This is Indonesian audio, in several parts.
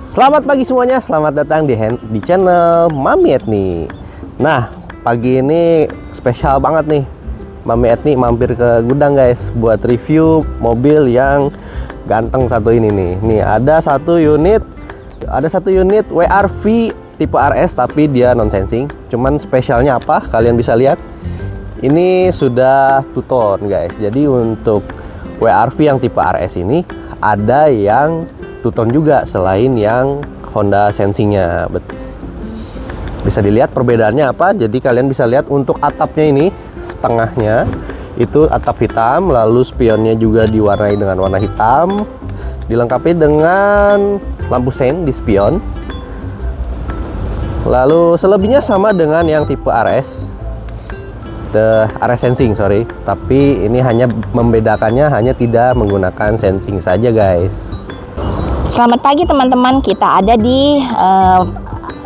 Selamat pagi semuanya, selamat datang di channel Mami Etni. Nah, pagi ini spesial banget nih. Mami Etni mampir ke gudang guys, buat review mobil yang ganteng satu ini nih. Nih ada satu unit WRV tipe RS tapi dia non sensing. Cuman spesialnya apa? Kalian bisa lihat. Ini sudah two-tone guys. Jadi untuk WRV yang tipe RS ini ada yang two-tone juga selain yang Honda Sensingnya. Bisa dilihat perbedaannya apa. Jadi kalian bisa lihat untuk atapnya ini setengahnya itu atap hitam, lalu spionnya juga diwarnai dengan warna hitam, dilengkapi dengan lampu sein di spion. Lalu selebihnya sama dengan yang tipe RS Sensing, tapi ini hanya membedakannya hanya tidak menggunakan sensing saja guys. Selamat pagi teman-teman, kita ada di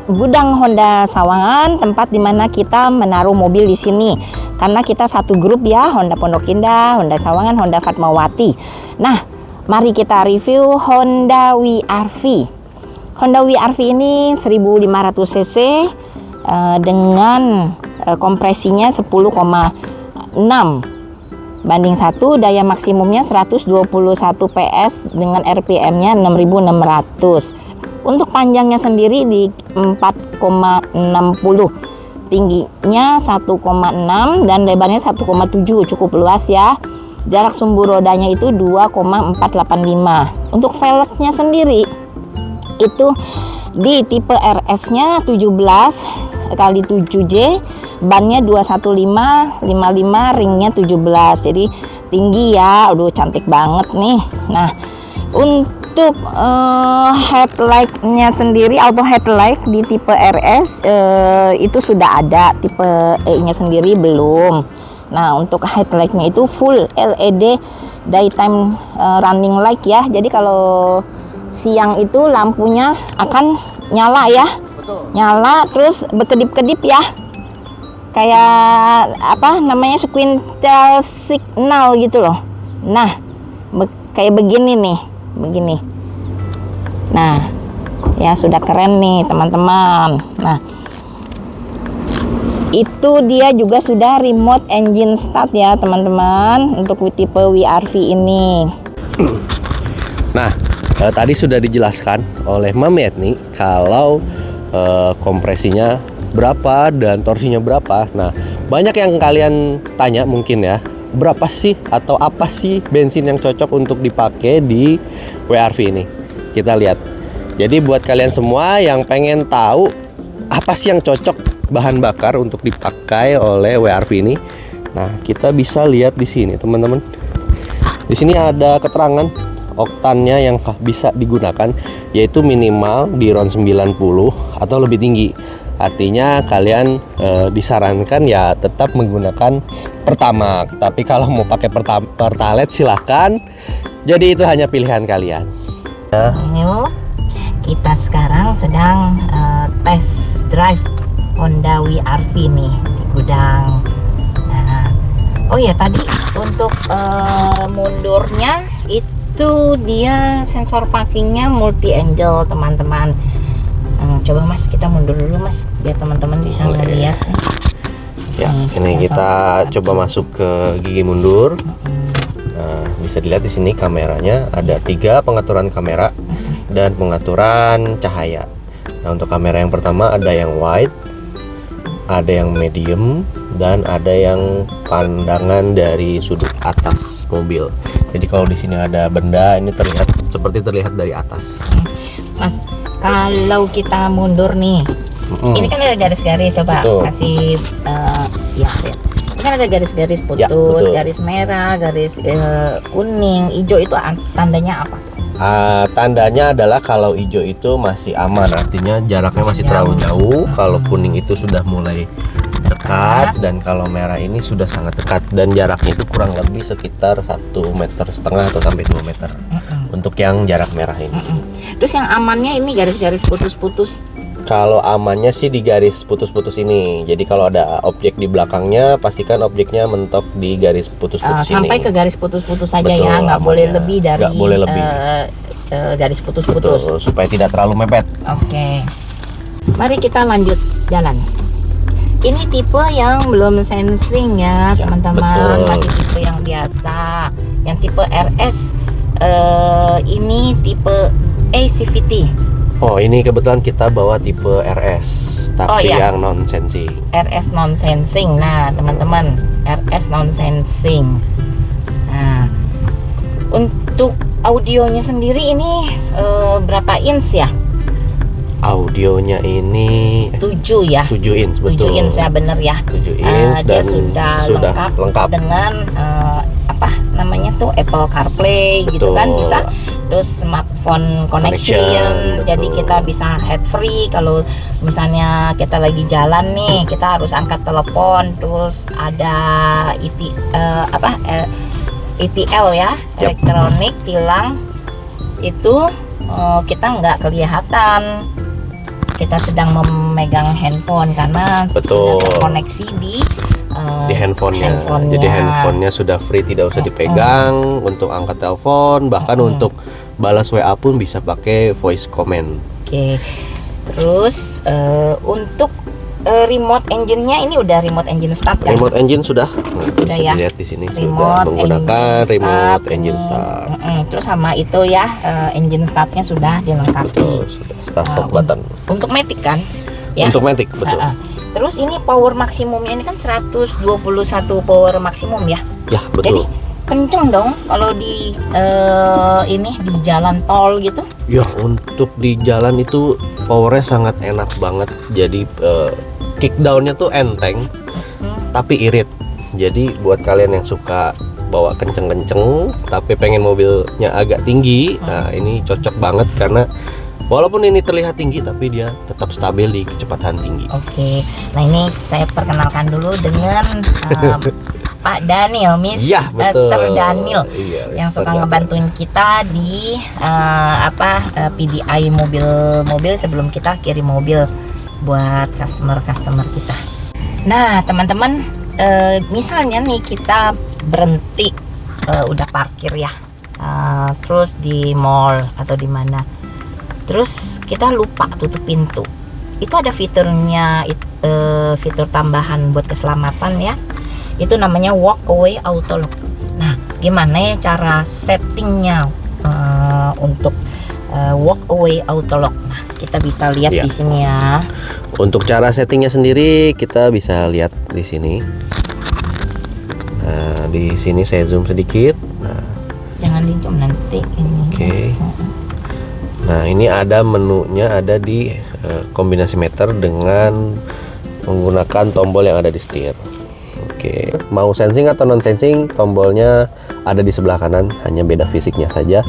gudang Honda Sawangan, tempat dimana kita menaruh mobil di sini. Karena kita satu grup ya, Honda Pondok Indah, Honda Sawangan, Honda Fatmawati. Nah, mari kita review Honda WRV. Honda WRV ini 1500 cc dengan kompresinya 10,6 banding 1, daya maksimumnya 121 PS dengan RPM-nya 6600. Untuk panjangnya sendiri di 4,60, tingginya 1,6 dan lebarnya 1,7, cukup luas ya. Jarak sumbu rodanya itu 2,485. Untuk velgnya sendiri itu di tipe RS-nya 17 kali 7J, bannya 21555, ringnya 17, jadi tinggi ya. Aduh, cantik banget nih. Nah, untuk headlight-nya sendiri auto headlight di tipe RS itu sudah ada, tipe E-nya sendiri belum. Nah, untuk headlight-nya itu full LED daytime running light ya. Jadi kalau siang itu lampunya akan nyala ya. Betul. Nyala terus berkedip-kedip ya. Kayak apa namanya, squintle signal gitu loh. Nah, kayak begini nih, begini. Nah, ya sudah keren nih teman-teman. Nah, itu dia juga sudah remote engine start ya teman-teman untuk tipe WRV ini. Nah, tadi sudah dijelaskan oleh Mami Etni kalau kompresinya berapa dan torsinya berapa. Nah, banyak yang kalian tanya mungkin ya, berapa sih atau apa sih bensin yang cocok untuk dipakai di WRV ini? Kita lihat. Jadi buat kalian semua yang pengen tahu apa sih yang cocok bahan bakar untuk dipakai oleh WRV ini, nah kita bisa lihat di sini teman-teman. Di sini ada keterangan oktannya yang bisa digunakan, yaitu minimal di RON 90 atau lebih tinggi. Artinya kalian disarankan ya tetap menggunakan Pertamax. Tapi kalau mau pakai Pertalite silahkan. Jadi itu hanya pilihan kalian. Kita sekarang sedang test drive Honda WRV nih di gudang. Nah, oh ya tadi untuk mundurnya itu dia sensor parkingnya multi angle teman-teman. Coba mas, kita mundur dulu mas, biar teman-teman bisa melihat. Ya, ini kita coba masuk ke gigi mundur. Nah, bisa dilihat di sini kameranya ada 3 pengaturan kamera dan pengaturan cahaya. Nah, untuk kamera yang pertama ada yang wide, ada yang medium, dan ada yang pandangan dari sudut atas mobil. Jadi kalau di sini ada benda, ini terlihat dari atas. Mas, kalau kita mundur nih, ini kan ada garis-garis, coba betul. Kasih ya. Ini kan ada garis-garis putus, ya, garis merah, garis kuning, hijau, itu tandanya apa? Tandanya adalah kalau hijau itu masih aman, artinya jaraknya masih terlalu jauh. Kalau kuning itu sudah mulai dekat, dan kalau merah ini sudah sangat dekat, dan jaraknya itu kurang lebih sekitar 1,5 meter atau sampai 2 meter untuk yang jarak merah ini. Terus yang amannya ini garis-garis putus-putus. Kalau amannya sih di garis putus-putus ini. Jadi kalau ada objek di belakangnya, pastikan objeknya mentok di garis putus-putus ini. Sampai ke garis putus-putus saja. Betul, ya, nggak boleh lebih dari garis putus-putus. Betul, supaya tidak terlalu mepet. Oke. Mari kita lanjut jalan. Ini tipe yang belum sensing ya, Ya, teman-teman. betul. Masih tipe yang biasa. Yang tipe RS ini tipe ACVT. Oh, ini kebetulan kita bawa tipe RS, tapi iya. yang non sensing. RS non sensing. Nah, teman-teman, RS non sensing. Nah, untuk audionya sendiri ini berapa inch ya? Audionya ini 7 ya. 7 inch, 7 betul. inch ya, bener ya. 7 inch Dia dan sudah lengkap dengan apa namanya tuh Apple CarPlay gitu kan, Betul. bisa. Terus smartphone connection, jadi betul. kita bisa head free kalau misalnya kita lagi jalan nih, kita harus angkat telepon, terus ada ETL ya, Yap. elektronik tilang itu kita nggak kelihatan kita sedang memegang handphone karena Betul. sudah terkoneksi di handphonenya. handphonenya. Jadi handphonenya sudah free, tidak usah dipegang untuk angkat telepon, bahkan untuk balas WA pun bisa pakai voice comment. Oke. Terus untuk remote engine-nya ini udah remote engine start kan? Remote engine sudah, bisa ya. dilihat di sini sudah Remote menggunakan engine remote start. engine start. Terus sama itu ya, engine startnya sudah dilengkapi. Betul, sudah start stop button. Untuk Matic kan? Ya. Untuk Matic, betul. Terus ini power maksimumnya ini kan 121 power maksimum ya. Ya, Jadi betul. kenceng dong kalau di ini di jalan tol gitu. Ya, untuk di jalan itu powernya sangat enak banget. Jadi kickdownnya tuh enteng, tapi irit. Jadi buat kalian yang suka bawa kenceng-kenceng tapi pengen mobilnya agak tinggi, nah ini cocok banget karena walaupun ini terlihat tinggi tapi dia tetap stabil di kecepatan tinggi. Oke. Nah, ini saya perkenalkan dulu dengan Pak Daniel, Iya, betul. Mr. Daniel Iya, yang Mr. suka Daniel. ngebantuin kita di PDI mobil-mobil sebelum kita kirim mobil buat customer kita. Nah, teman-teman, misalnya nih kita berhenti udah parkir ya, terus di mall atau di mana, terus kita lupa tutup pintu. Itu ada fiturnya, fitur tambahan buat keselamatan ya. Itu namanya walk away auto lock. Nah, gimana ya cara settingnya untuk walk away auto lock? Nah, kita bisa lihat Iya. di sini ya. Untuk cara settingnya sendiri kita bisa lihat di sini. Nah, di sini saya zoom sedikit. Nah, Jangan di zoom nanti ini. oke. Nah, ini ada menunya, ada di kombinasi meter dengan menggunakan tombol yang ada di setir. Oke, mau sensing atau non sensing, tombolnya ada di sebelah kanan, hanya beda fisiknya saja.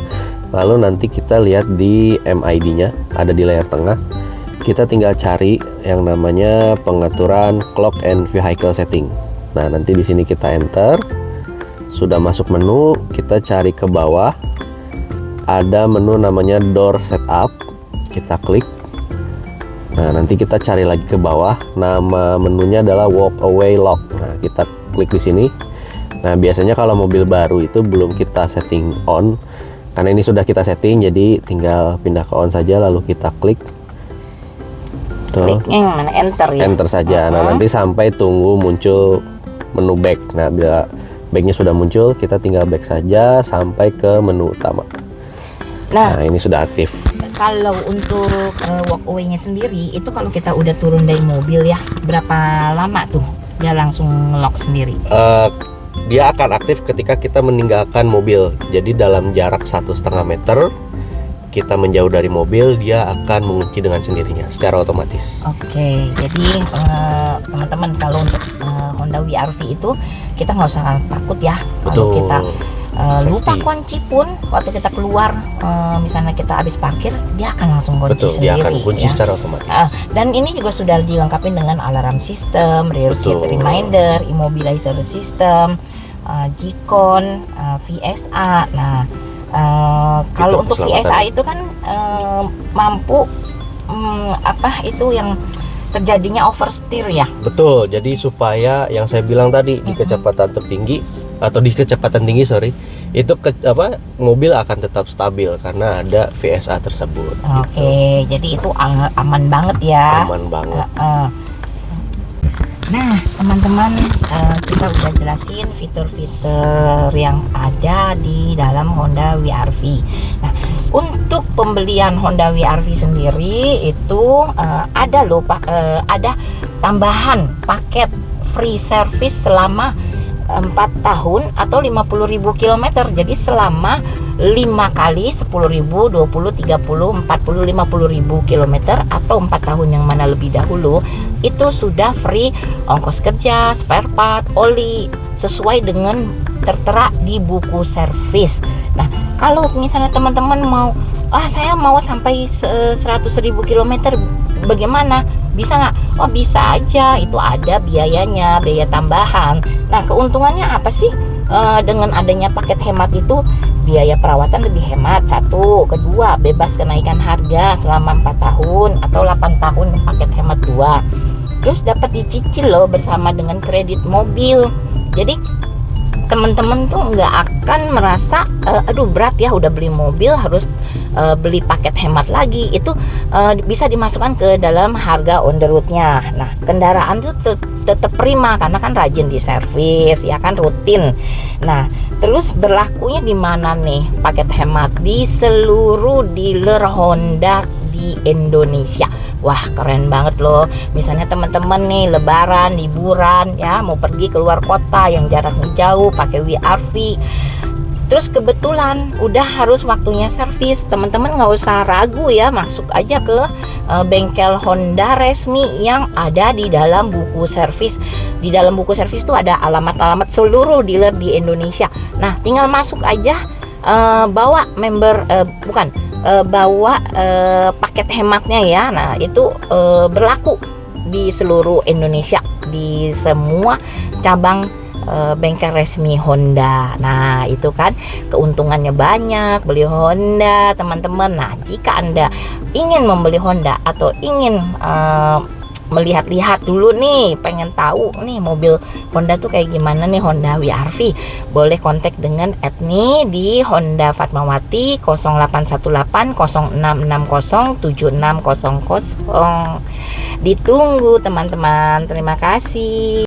Lalu nanti kita lihat di MID-nya, ada di layar tengah. Kita tinggal cari yang namanya pengaturan clock and vehicle setting. Nah, nanti di sini kita enter. Sudah masuk menu, kita cari ke bawah. Ada menu namanya door setup. Kita klik. Nah, nanti kita cari lagi ke bawah. Nama menunya adalah walk away lock. Nah, kita klik di sini. Nah, biasanya kalau mobil baru itu belum kita setting on. Karena ini sudah kita setting, jadi tinggal pindah ke on saja lalu kita klik. Tuh, Kliknya yang mana? Enter ya. enter saja. Nah, nanti sampai tunggu muncul menu back. Nah, bila backnya sudah muncul, kita tinggal back saja sampai ke menu utama. Nah, Nah, ini sudah aktif. kalau untuk walk away-nya sendiri itu kalau kita udah turun dari mobil ya, berapa lama tuh dia langsung nge-lock sendiri? Dia akan aktif ketika kita meninggalkan mobil. Jadi dalam jarak 1,5 meter kita menjauh dari mobil, dia akan mengunci dengan sendirinya secara otomatis. Oke, jadi teman-teman kalau untuk Honda WRV itu kita nggak usah takut ya. Kalau Betul. kita lupa Safety. kunci pun waktu kita keluar, misalnya kita habis parkir, dia akan langsung kunci Betul, sendiri. dia akan kunci ya. secara otomatis. Dan ini juga sudah dilengkapi dengan alarm sistem, rear seat Betul. reminder, immobilizer system, G-Con, VSA. Nah, kalau untuk keselamatan. VSA itu kan mampu apa itu yang terjadinya oversteer ya. Betul, jadi supaya yang saya bilang tadi di kecepatan tertinggi atau di kecepatan tinggi itu mobil akan tetap stabil karena ada VSA tersebut. Oke, jadi itu aman banget ya. Aman banget. Nah, teman-teman, kita udah jelasin fitur-fitur yang ada di dalam Honda WR-V. Nah, untuk pembelian Honda WR-V sendiri itu ada loh Pak, ada tambahan paket free service selama 4 tahun atau 50.000 km. Jadi selama 5 kali 10.000, 20, 30, 40, 50.000 km atau 4 tahun yang mana lebih dahulu itu sudah free ongkos kerja, spare part, oli sesuai dengan tertera di buku servis. Nah, kalau misalnya teman-teman mau saya mau sampai 100.000 km bagaimana? Bisa nggak? Oh, bisa aja, itu ada biayanya, biaya tambahan. Nah, keuntungannya apa sih? Dengan adanya paket hemat itu biaya perawatan lebih hemat, satu. Kedua, bebas kenaikan harga selama 4 tahun atau 8 tahun paket hemat 2. Terus dapat dicicil loh bersama dengan kredit mobil. Jadi teman-teman tuh nggak akan merasa aduh berat ya udah beli mobil harus beli paket hemat lagi. Itu bisa dimasukkan ke dalam harga on the road-nya. Nah, kendaraan tuh tetap prima karena kan rajin di servis ya kan, rutin. Nah, terus berlakunya di mana nih paket hemat? Di seluruh dealer Honda di Indonesia. Wah, keren banget loh. Misalnya teman-teman nih lebaran, liburan ya, mau pergi keluar kota yang jaraknya jauh pakai WR-V. Terus kebetulan udah harus waktunya servis, teman-teman nggak usah ragu ya, masuk aja ke bengkel Honda resmi yang ada di dalam buku servis. Di dalam buku servis tuh ada alamat-alamat seluruh dealer di Indonesia. Nah, tinggal masuk aja, bawa bawa paket hematnya ya. Nah, itu berlaku di seluruh Indonesia, di semua cabang bengkel resmi Honda. Nah, itu kan keuntungannya banyak beli Honda, teman-teman. Nah, jika Anda ingin membeli Honda atau ingin melihat-lihat dulu nih, pengen tahu nih mobil Honda tuh kayak gimana nih, Honda WR-V, boleh kontak dengan Etni di Honda Fatmawati 0818 0660 7600. Ditunggu teman-teman. Terima kasih.